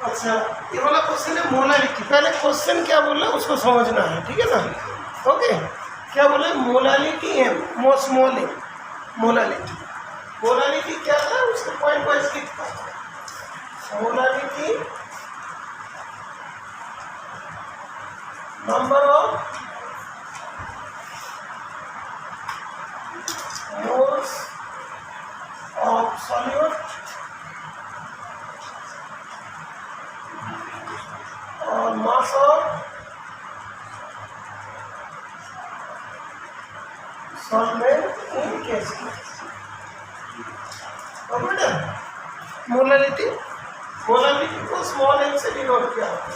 अच्छा, ये वाला क्वेश्चन है मोलालिटी। पहले क्वेश्चन क्या बोला उसको समझना है, ठीक है ना। ओके, क्या बोले? Molality M, small M, molality. Molality क्या था उसको पॉइंट वाइज लिखता है। Molality number of moles of solute और mass of solvent in case. Molality, molality को स्मॉल एम से डिनोट किया होता है।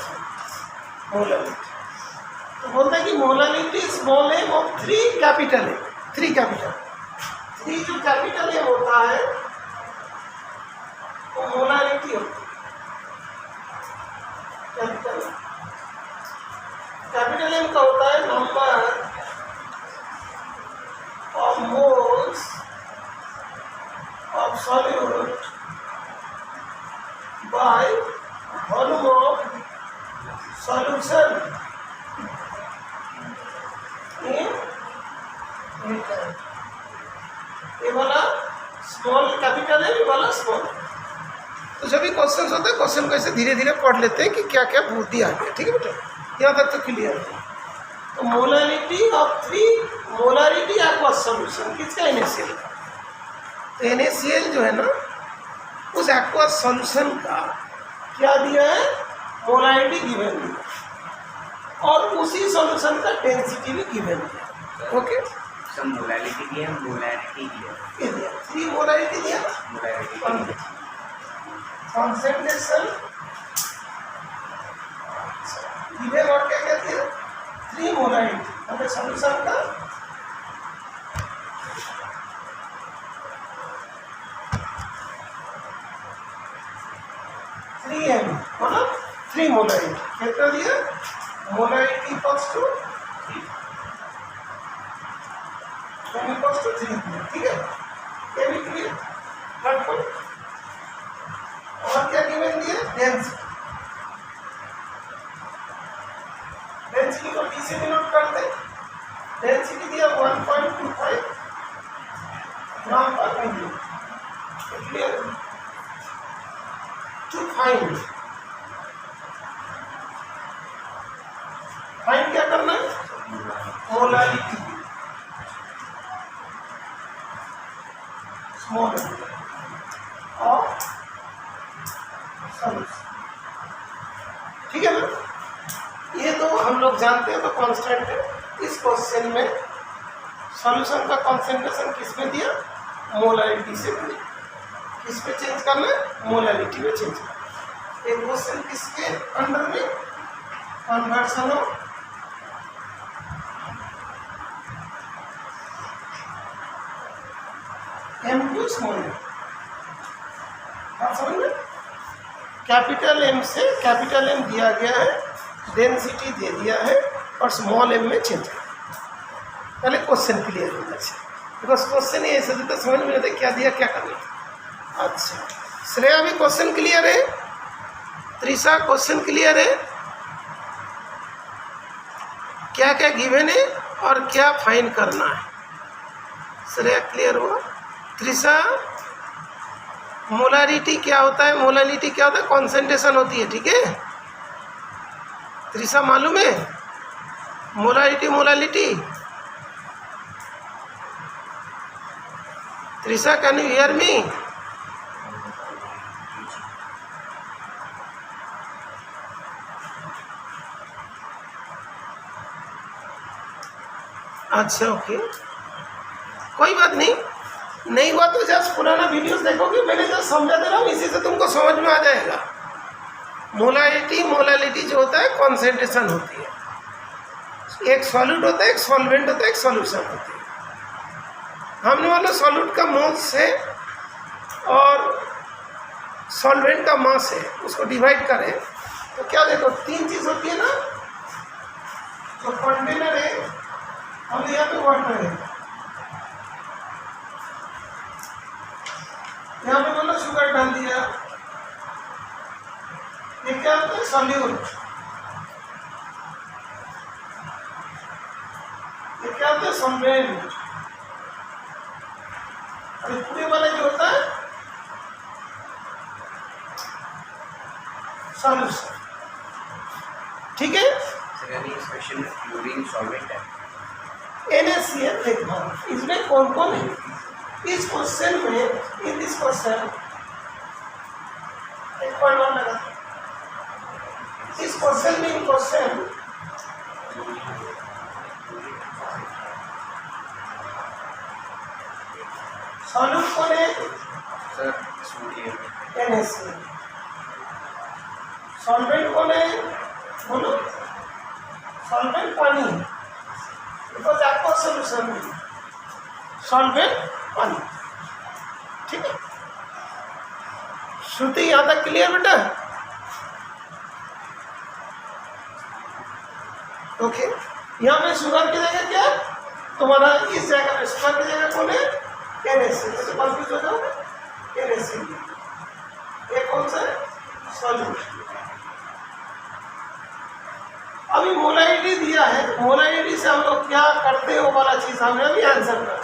मोलालिटी तो बोलता है कि molality small M of 3 capital M. 3 capital, 3 जो कैपिटल एम होता है वो मोलालिटी होती है। कैपिटल एम का होता है number of moles of solute by volume of solution in litre. ये वाला स्मॉल कैपिटल है, ये वाला स्मॉल। तो जब भी क्वेश्चन होता है, क्वेश्चन को ऐसे धीरे धीरे पढ़ लेते हैं कि क्या क्या पूछ दिया है, ठीक है बेटा। यहाँ तक तो क्लियर है। तो molarity of 3 molarity aqueous solution किसका? NaCl का। तो NaCl जो है ना, उस एक्वस सॉल्यूशन का क्या दिया है? मोलारिटी गिवन दिया और उसी सॉल्यूशन का डेंसिटी भी गिवन दिया। ओके, सब मोलारिटी दिया, मोलारिटी दिया, 3 मोलारिटी दिया, मोलारिटी कॉन्सेंट्रेशन गिवन और क्या क्या दिया? 3 मोलारिटी हमें सॉल्यूशन का मतलब 3 मोलारिटी कितना दिया? मोलारिटी इक्वल्स टू 3, ठीक है। ये भी क्लियर। थर्ड पॉइंट और क्या गिवन दिया? डेंसिटी। डेंसिटी को डी से डिनोट करते हैं। डेंसिटी दिया 1.25 ग्राम पर मिली। क्लियर। टू फाइंड क्या करना है? मोलारिटी स्मॉल और सॉल्यूशन, ठीक है ना। ये तो हम लोग जानते हैं, तो कांस्टेंट है। इस क्वेश्चन में सॉल्यूशन का कॉन्सेंट्रेशन किस में दिया? मोलारिटी से दिया। किस पे चेंज करना है? मोलारिटी में चेंज करना है। एक क्वेश्चन किसके अंडर में? Conversion of M to small M. आप समझ में? कैपिटल M से कैपिटल M दिया गया है, डेंसिटी दे दिया है और स्मॉल m में चेंज कर। पहले क्वेश्चन क्लियर होना चाहिए, बिकॉज क्वेश्चन ही ऐसे देता समझ में आता क्या दिया क्या करना। अच्छा, श्रेया भी क्वेश्चन क्लियर है? त्रिशा क्वेश्चन क्लियर है? क्या क्या गिवन है और क्या फाइंड करना है? श्रेया क्लियर हुआ? त्रिशा, मोलारिटी क्या होता है? मोलारिटी क्या होता है? कॉन्सेंट्रेशन होती है, ठीक है। त्रिशा मालूम है molarity? Molarity Trisha, can you hear me? अच्छा, ओके, कोई बात नहीं। नहीं हुआ तो जस्ट पुराना वीडियोस देखोगे, मैंने जो समझा दे रहा हूँ इसी से तुमको समझ में आ जाएगा। मोलारिटी, मोलारिटी जो होता है कॉन्सेंट्रेशन होती है। एक सॉल्यूट होता है, एक सॉल्वेंट होता है, एक सॉल्यूशन होती है। हमने वाला सॉल्यूट का मास है और सॉल्वेंट का मास है, उसको डिवाइड करें तो क्या देखो 3 चीज़ होती है ना। जो कंटेनर है, हम यहाँ पे वाटर है, यहाँ पे बोलो शुगर डाल दिया, ये क्या होता है? सॉल्यूट। ये क्या होता है? सॉल्वेंट। और पूरे वाला जो होता है सॉल्यूशन। ठीक है। सर अभी इस क्वेश्चन में क्लोरीन सॉल्वेंट है। NaCl देखो इसमें कौन कौन है इस क्वेश्चन में। इन दिस क्वेश्चन एक पॉइंट और लगा इस क्वेश्चन में। इन क्वेश्चन सॉल्यूट कौन है? Sir sodium. NaCl। सॉल्वेंट कौन है? बोलो। सॉल्वेंट पानी, बिकॉज आपको सोल्यूशन में सॉल्वेंट पानी। ठीक है। श्रुति यहाँ तक क्लियर बेटा? ओके। यहाँ में शुगर की जगह क्या तुम्हारा? इस जगह में शुगर की जगह कौन है? NaCl। तो कंफ्यूज हो जाओ। NaCl ये कौन सा है? सॉल्यूट। अभी मोलारिटी दिया है, मोलारिटी से हम लोग क्या करते हैं वो वाला चीज हमें अभी आंसर करना।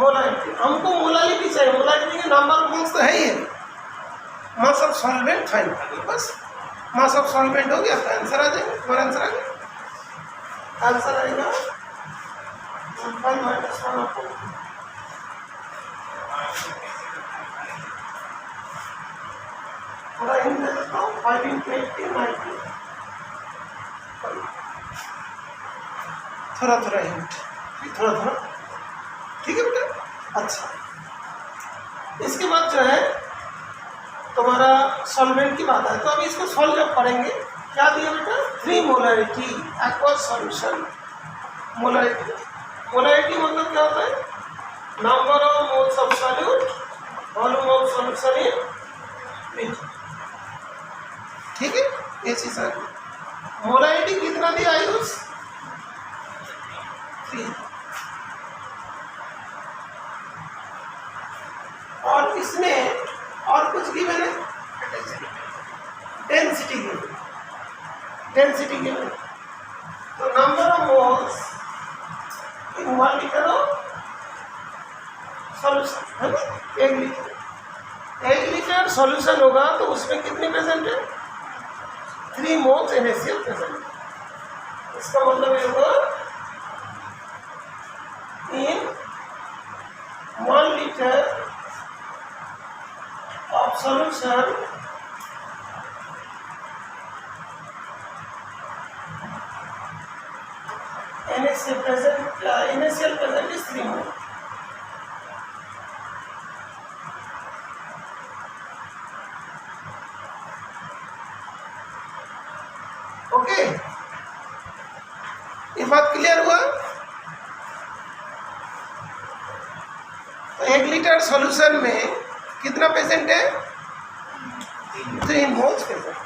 मोलारिटी हमको मोलारिटी चाहिए। मोलारिटी के नंबर ऑफ मोल्स तो है ही है। मास ऑफ सॉल्वेंट फाइंड करिए बस। मास ऑफ सॉल्वेंट हो गया तो आंसर आ जाएगा। तुम्हारा आंसर आ गया। आंसर आएगा 1 - 1 थोड़ा हिंट दे देता हूँ। 5 × 8 = 90। थोड़ा थोड़ा हिंट, थोड़ा थोड़ा। ठीक है बेटा। अच्छा, इसके बाद जो है तुम्हारा सॉल्वेंट की बात है। तो अभी इसको सॉल्व जब करेंगे क्या दिया बेटा? 3 molarity aqueous solution. Molarity, molarity मतलब क्या होता है? Number of moles of solute, volume of solution in liquid. ठीक है, ये चीज है। मोलरिटी कितना दिया आयुष? 3। और इसमें और कुछ गिवन है? Density given. डेंसिटी गिवन तो number of moles in 1 litre of solution है ना? 1 लीटर। 1 लीटर सॉल्यूशन होगा तो उसमें कितने प्रेजेंट है? 3 मोल्स NaCl प्रेजेंट। इसका मतलब ये होगा इन 1 litre of solution NaCl present is 3 mole. Okay, ये बात क्लियर हुआ? तो 1 लीटर सॉल्यूशन में कितना पेशेंट है? 3 मोल्स पेशेंट।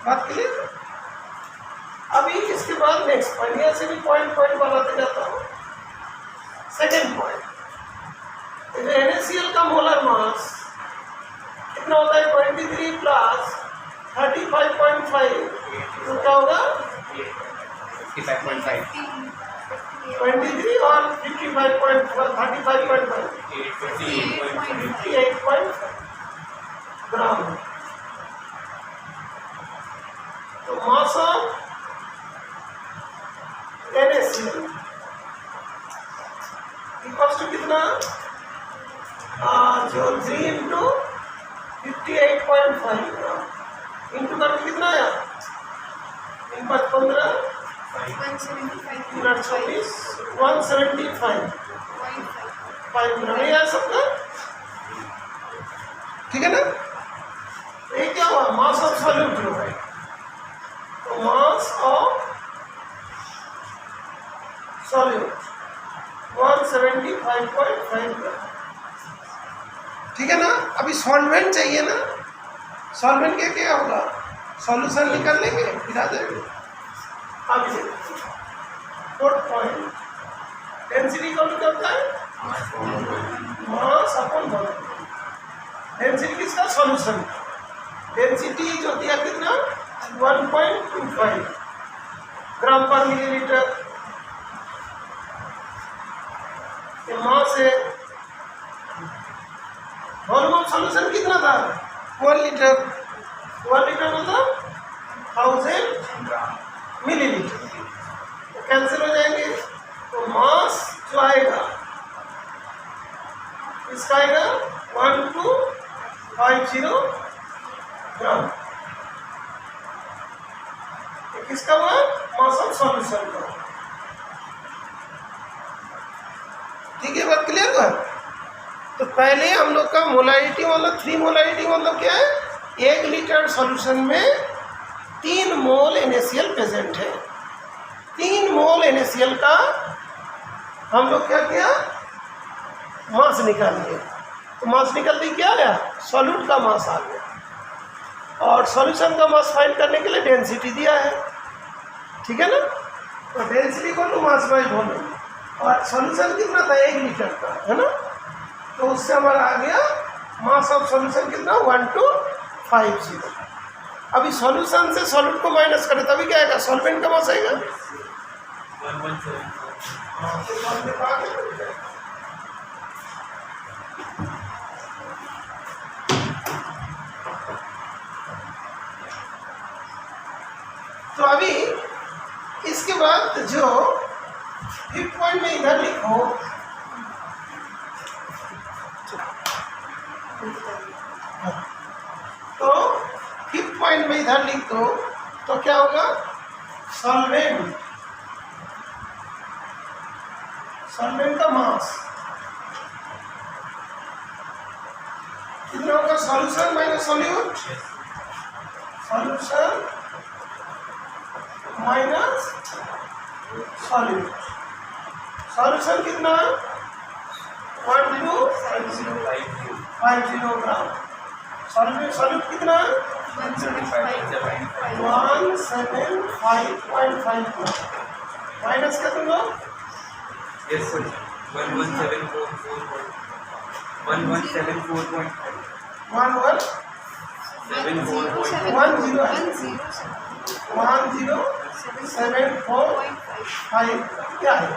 बात क्लियर? अभी इसके बाद नेक्स्ट पॉइंट, यहाँ से भी पॉइंट बनाते जाता हूँ। सेकेंड पॉइंट, NaCl का मोलर मास कितना होता है? 23 प्लस 35.5 तो क्या होगा? 55.5 23 और 35.5 58.5 ग्राम। तो mass of NaCl equals to कितना? जो 3 × 58.5 ग्राम इंटू करके कितना आया? 15 मिनट 24 175 ग्राम। ये आ सकता? ठीक है ना? ये क्या हुआ? मास ऑफ सॉल्यूट हुआ। तो मास ऑफ सॉल्यूट 175.5 ग्राम। ठीक है ना? अभी सॉल्वेंट चाहिए ना? सॉल्वेंट क्या क्या होगा? सॉल्यूशन निकाल लेंगे फिर आ जाएगा। अभी देखो फोर्थ पॉइंट, डेंसिटी कौन क्या होता है? Mass upon volume. डेंसिटी किसका? सॉल्यूशन। डेंसिटी जो दिया कितना? 1.25 ग्राम पर मिलीलीटर। ये मास है। वॉल्यूम ऑफ सॉल्यूशन कितना था? 1 लीटर। 1 लीटर मतलब 1000 मिलीलीटर। तो कैंसिल हो जाएंगे। तो मास जो आएगा इसका आएगा 1250 ग्राम। किसका हुआ? मास ऑफ सॉल्यूशन का। ठीक है, बात क्लियर हुआ? तो पहले हम लोग का मोलारिटी मतलब 3 मोलारिटी मतलब क्या है? 1 लीटर सॉल्यूशन में 3 मोल NaCl प्रेजेंट है। 3 मोल NaCl का हम लोग क्या किया? मास निकाल लिया। तो मास निकलती क्या आया? सॉल्यूट का मास आ गया। और सॉल्यूशन का मास फाइंड करने के लिए डेंसिटी दिया है, ठीक है ना? तो डेंसिटी को तो मास बाई वॉल्यूम। और सॉल्यूशन कितना था? 1 लीटर का, है ना? तो उससे हमारा आ गया मास ऑफ सॉल्यूशन कितना? 1250। अभी सॉल्यूशन से सॉल्यूट को माइनस करें तभी क्या आएगा? सॉल्वेंट का मास आएगा 117। तो अभी इसके बाद जो 5th पॉइंट में इधर लिखो, तो 5th पॉइंट में इधर लिख दो तो क्या होगा? सॉल्वेंट का मास कितना होगा? Solution minus solute, solution minus solute. Solution कितना? 1250 ग्राम। सॉल्यूट कितना? 175.5 ग्राम। माइनस कर दूंगा 1074.5 क्या है?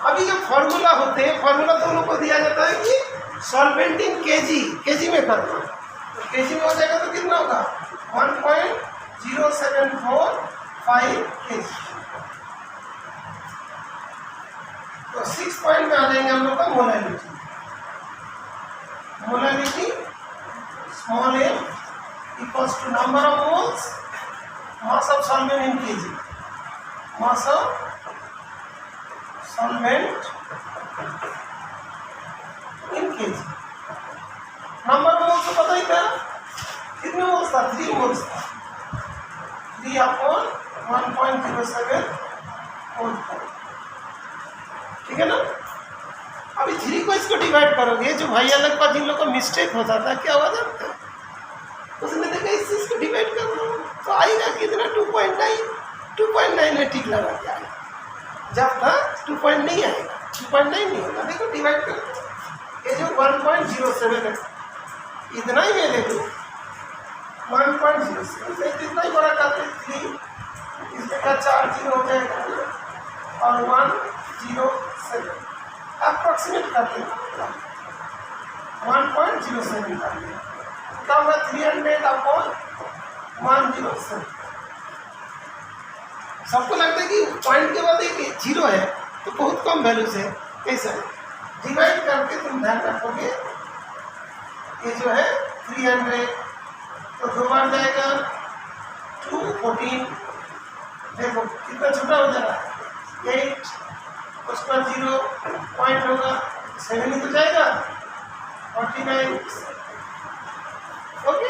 अभी जो फॉर्मूला होते हैं, फॉर्मूला दोनों को दिया जाता है कि सॉल्वेंट इन केजी में करना। तो केजी में हो जाएगा तो कितना होगा? 1.0745 केजी। तो 6 पॉइंट में आ जाएंगे हम लोग का molarity. Molarity small m equals to number of moles mass of solvent in KG. Mass of solvent in KG. Number of moles तो पता ही था, कितने मोल्स था? 3 मोल्स था। 3/1.07 मोल था, ठीक है ना? अभी 3 को इसको डिवाइड करोगे, जो भाई अलग का जिन लोग का मिस्टेक होता था क्या हुआ जानते? उसने देखा इस चीज़ को डिवाइड करना तो आएगा कितना? 2.9 में टिक लगा के आएगा। जब था 2 नहीं आएगा, 2.9 नहीं होगा। देखो डिवाइड कर, ये जो 1.07 है इतना ही मैं ले लूँ 1.07 इतना ही बड़ा करते 3 इसमें का 4 0 हो जाएगा और 107 अप्रोक्सीमेट करते 1.07 करते क्या होगा? 300/107। सबको लगता है कि पॉइंट के बाद एक 0 है तो बहुत कम वैल्यू से कैसा है? डिवाइड करके तुम ध्यान रखोगे ये जो है 300 तो 2 बार जाएगा 214। देखो कितना छोटा हो जा रहा है 8, उस पर 0 पॉइंट होगा 7 ही तो जाएगा 49। ओके,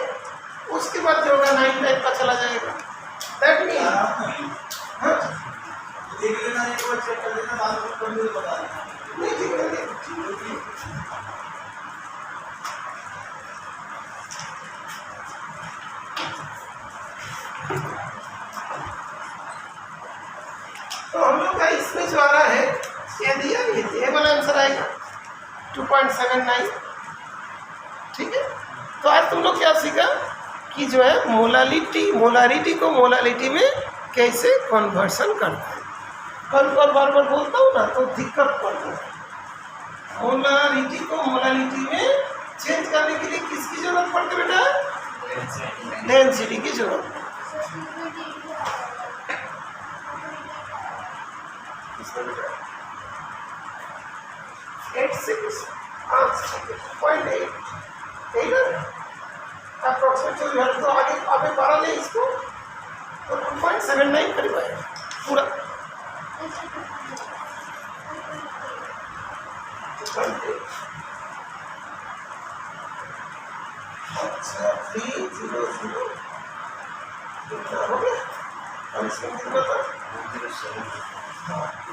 उसके बाद जो होगा 9 टाइप का चला जाएगा। दैट मीन देख लेना, एक बार चेक कर लेना, बाद में कर लो बता देना। नहीं ठीक है, तो हम लोग का इसमें जो आ रहा है ये दिया, ये वाला आंसर आंसर आएगा 2.79। ठीक है, तो आज तुम लोग क्या सीखा कि जो है मोलारिटी को मोलालिटी में कैसे कन्वर्सन करता है। कल बार बार बोलता हूँ ना तो दिक्कत पड़ता है। मोलारिटी को मोलालिटी में चेंज करने के लिए किसकी जरूरत पड़ती है बेटा? डेंसिटी की जरूरत है। 86.8 अप्रोक्सीमेट तो आगे अभी बढ़ा ले इसको तो 2.79 करीब आएगा पूरा। अच्छा 300 कितना हो गया? और इसमें कितना था?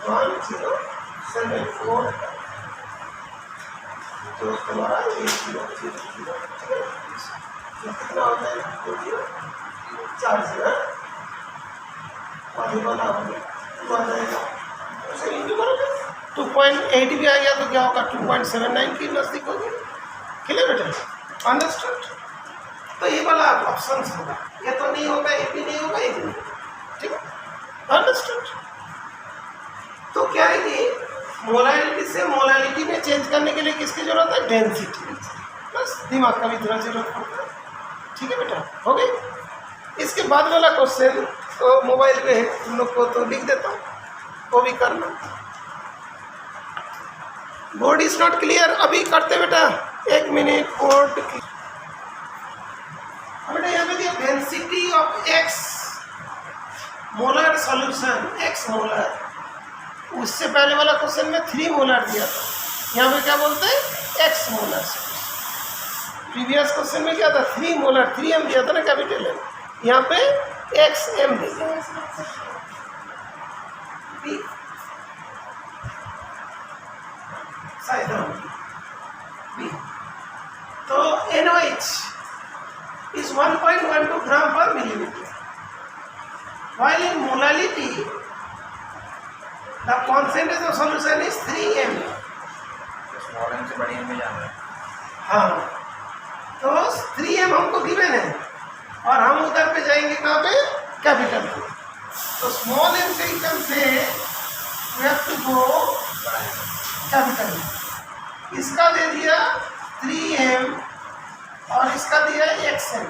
1074 तो तुम्हारा 800 कितना होता है? 4 0 आगे वाला हो गया आ जाएगा। उसे इंटू करोगे 2.8 भी आ गया तो क्या होगा? 2.79 की नज़दीक होगी। क्लियर बेटा? अंडरस्टूड? तो ये वाला ऑप्शन होगा, ये तो नहीं होगा, ये भी नहीं होगा, ये भी नहीं होगा। ठीक है, अंडरस्टूड? तो क्या है कि मोलालिटी से मोलालिटी में चेंज करने के लिए किसकी जरूरत है? डेंसिटी। बस दिमाग का भी थोड़ा जरूरत पड़ता है। ठीक है बेटा, हो गई। इसके बाद वाला क्वेश्चन तो मोबाइल पे है, तुम लोग को तो लिख देता हूँ, वो भी करना। बोर्ड इज नॉट क्लियर, अभी करते बेटा, 1 मिनट। बोर्ड बेटा यहाँ पे दिया density of x molar solution, x molar. उससे पहले वाला क्वेश्चन में 3 मोलर दिया था, यहाँ पे क्या बोलते हैं? X molar. प्रीवियस क्वेश्चन में क्या था? 3 मोलर, 3m दिया था ना कैपिटल एम, यहाँ पे XM दे दिया। तो NOH is 1.12 ग्राम पर millimetre, while in molality the concentration of solution is 3m। Small M से बड़ी एम में जाना है। हाँ, तो 3m हमको गिवन है और हम उधर पे जाएंगे कहाँ पे? कैपिटल। तो स्मॉल एम से एकदम से we have to go capital. इसका दे दिया 3m और इसका दिया XM।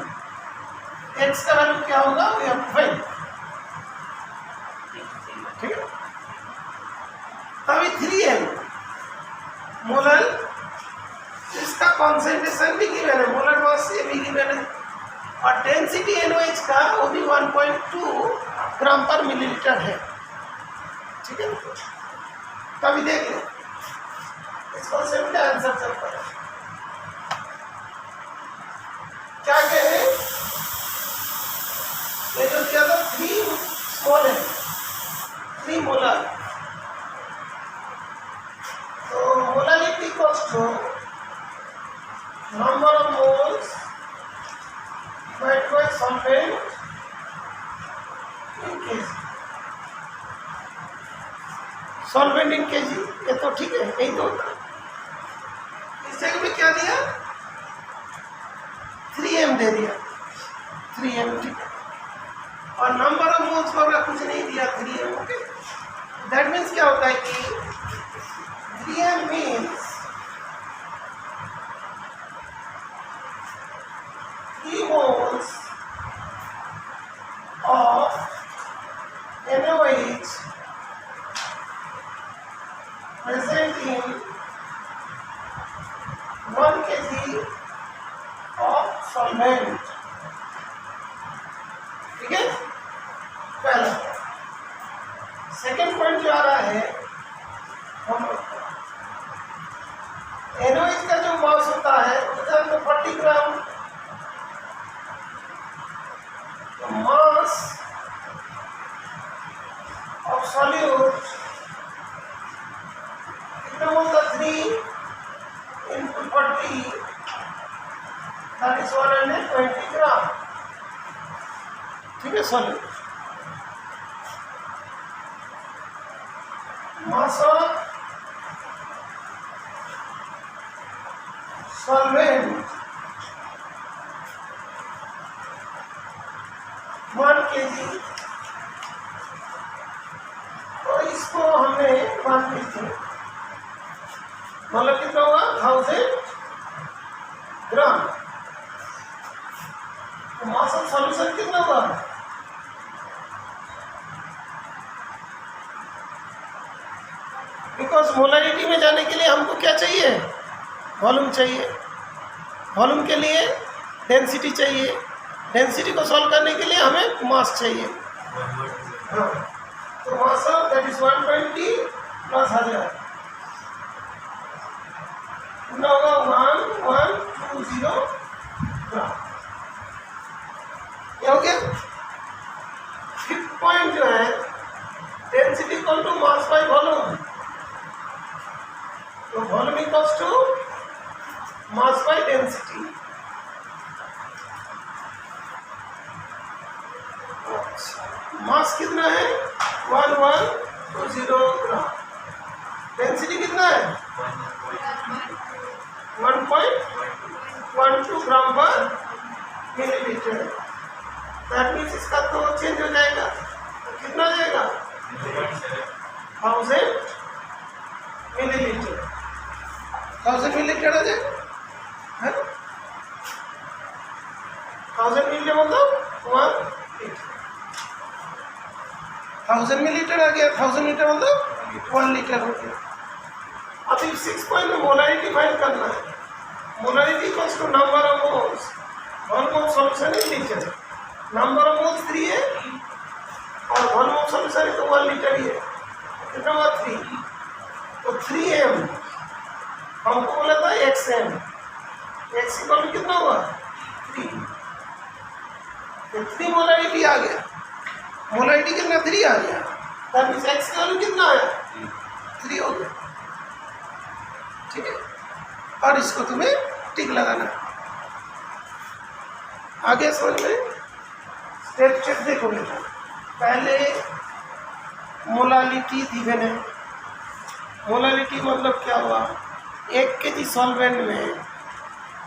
x का वैल्यू क्या होगा? we have to find। ठीक है, तभी 3m मोलर, इसका कॉन्सेंट्रेशन भी गिवन है, मोलर मास से भी गिवन है, और डेंसिटी NOH का वो भी 1.2 ग्राम पर मिलीलीटर है। ठीक है, तभी देख लो इस कॉन्सेप्ट का आंसर चल पड़ा। क्या कह रहे हैं? ये जो किया था 3 स्मॉल है, 3 मोलर, तो molality equals to number of moles divided by solvent in kg। Solvent in kg, ये तो ठीक है, यही तो होता है। इस जगह में क्या दिया? 3m दे दिया, 3m। ठीक है, और नंबर ऑफ मोल्स वगैरह कुछ नहीं दिया, 3m। ओके, दैट मीन्स क्या होता है कि 3m means 3 moles of NOH present in 1 kg of solvent। ठीक है, पहला। सेकेंड पॉइंट जो आ रहा है, हम NOH का जो मास होता है उसका 40 ग्राम mass of solute कितना होता? 3 into 40, that is 120 ग्राम। ठीक है, solute mass of solvent 1 kg, तो इसको हमने 1 kg मतलब कितना हुआ 1000 ग्राम। तो मास ऑफ सॉल्यूशन कितना हुआ? बिकॉज मोलारिटी में जाने के लिए हमको क्या चाहिए? वॉल्यूम चाहिए। वॉल्यूम के लिए डेंसिटी चाहिए। डेंसिटी को सॉल्व करने के लिए हमें मास चाहिए। हाँ, तो mass of that is 120 plus 1000 कितना होगा? 1120 ग्राम। क्या हो गया? फिफ्थ पॉइंट जो है density equal to mass by volume. तो volume equals to mass by density. Mass कितना है? 1120 ग्राम। डेंसिटी कितना है? 1.12 ग्राम पर मिलीलीटर। दैट मीन्स इसका तो चेंज हो जाएगा, तो कितना आ जाएगा? 1000 मिलीलीटर। 1000 मिलीलीटर आ जाएगा, है ना? 1000 मिलीलीटर मतलब 1 लीटर। 1000 मिलीलीटर आ गया। 1000 लीटर मतलब 1 लीटर हो गया। अभी 6 पॉइंट में मोलारिटी फाइंड करना है। Molarity equals to number of moles. Volume of solution is litre. Number of moles 3 है और वॉल्यूम ऑफ सॉल्यूशन है तो 1 लीटर ही है। कितना हुआ? 3। तो 3m हमको बोला था xm। x इक्वल टू कितना हुआ? 3। तो 3 मोलारिटी आ गया। मोलारिटी कितना? 3 आ गया। तब इस x का वैल्यू कितना है? 3 हो गया। ठीक है, और इसको तुम्हें टिक लगाना है। आगे समझ में स्टेप देखो बेटा। पहले मोलालिटी गिवन है। मोलालिटी मतलब क्या हुआ? 1 kg सॉल्वेंट में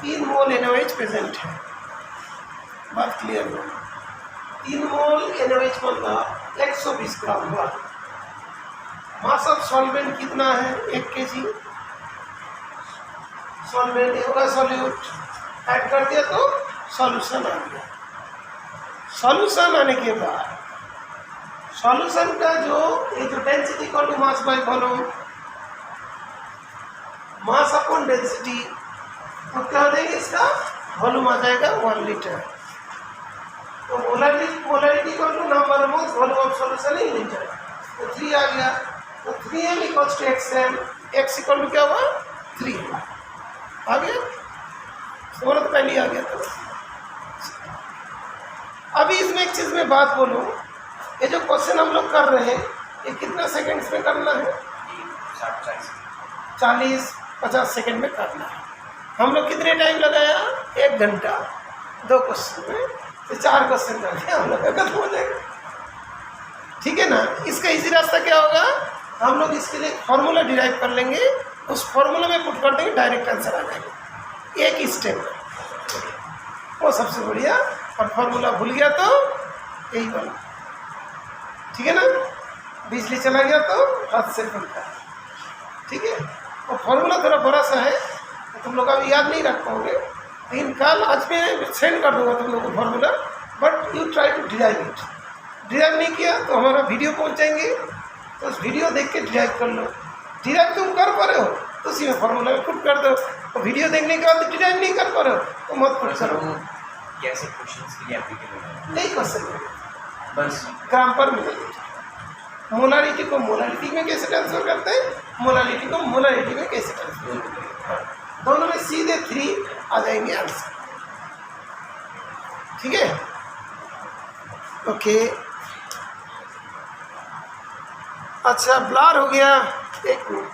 3 मोल NaOH प्रेजेंट है। बात क्लियर हो? 3 मोल NaOH मतलब 120 ग्राम हुआ। मास ऑफ सॉल्वेंट कितना है? 1 kg सॉल्वेंट होगा सॉल्यूट। ऐड कर दिया तो सॉल्यूशन आ गया। सॉल्यूशन आने के बाद सॉल्यूशन का जो ये जो density equal to mass by volume, mass upon density, तो क्या देंगे? इसका वॉल्यूम आ जाएगा 1 लीटर। तो molarity equal to number of moles volume of solution in litre. तो 3 आ गया। तो 3m equals to xm। x equal to क्या हुआ? 3 आ गया। समझ तो पहले आ गया था। अभी इसमें एक चीज़ में बात बोलूँ, ये जो क्वेश्चन हम लोग कर रहे हैं ये कितना सेकंड्स में करना है? 40-50 सेकंड में करना है। हम लोग कितने टाइम लगाया? 1 घंटा 2 क्वेश्चन में, तो 4 क्वेश्चन करके हम लोग का खत्म हो जाएगा। ठीक है ना? इसका इजी रास्ता क्या होगा? हम लोग इसके लिए फॉर्मूला डिराइव कर लेंगे, उस फॉर्मूला में पुट कर देंगे, डायरेक्ट आंसर आ जाएगा। एक स्टेप वो सबसे बढ़िया। और फॉर्मूला भूल गया तो यही बना। ठीक है ना? बिजली चला गया तो हाथ से बनता है। ठीक है? और फॉर्मूला थोड़ा बड़ा सा है तो तुम लोग अभी याद नहीं रख पाओगे, लेकिन कल आज मैं सेंड कर दूंगा तुम लोगों को formula. But you try to derive it. Derive नहीं किया तो हमारा वीडियो पहुंचाएंगे, तो उस वीडियो देख के डिराइव कर लो। डिराइव तुम कर पा रहे हो तो उसी में फॉर्मूला में पुट कर दो। तो वीडियो देखने के बाद डिराइव नहीं कर पा रहे हो तो मत पुट करो। कैसे क्वेश्चंस के लिए एप्लीकेबल है? नहीं कर सकते, बस ग्राम पर मिलेगी। मोलारिटी को मोलारिटी में कैसे ट्रांसफर करते हैं, मोलारिटी को मोलारिटी में कैसे ट्रांसफर करते हैं, दोनों में सीधे 3 आ जाएंगे आंसर। ठीक है? ओके। अच्छा, ब्लर हो गया, 1 मिनट।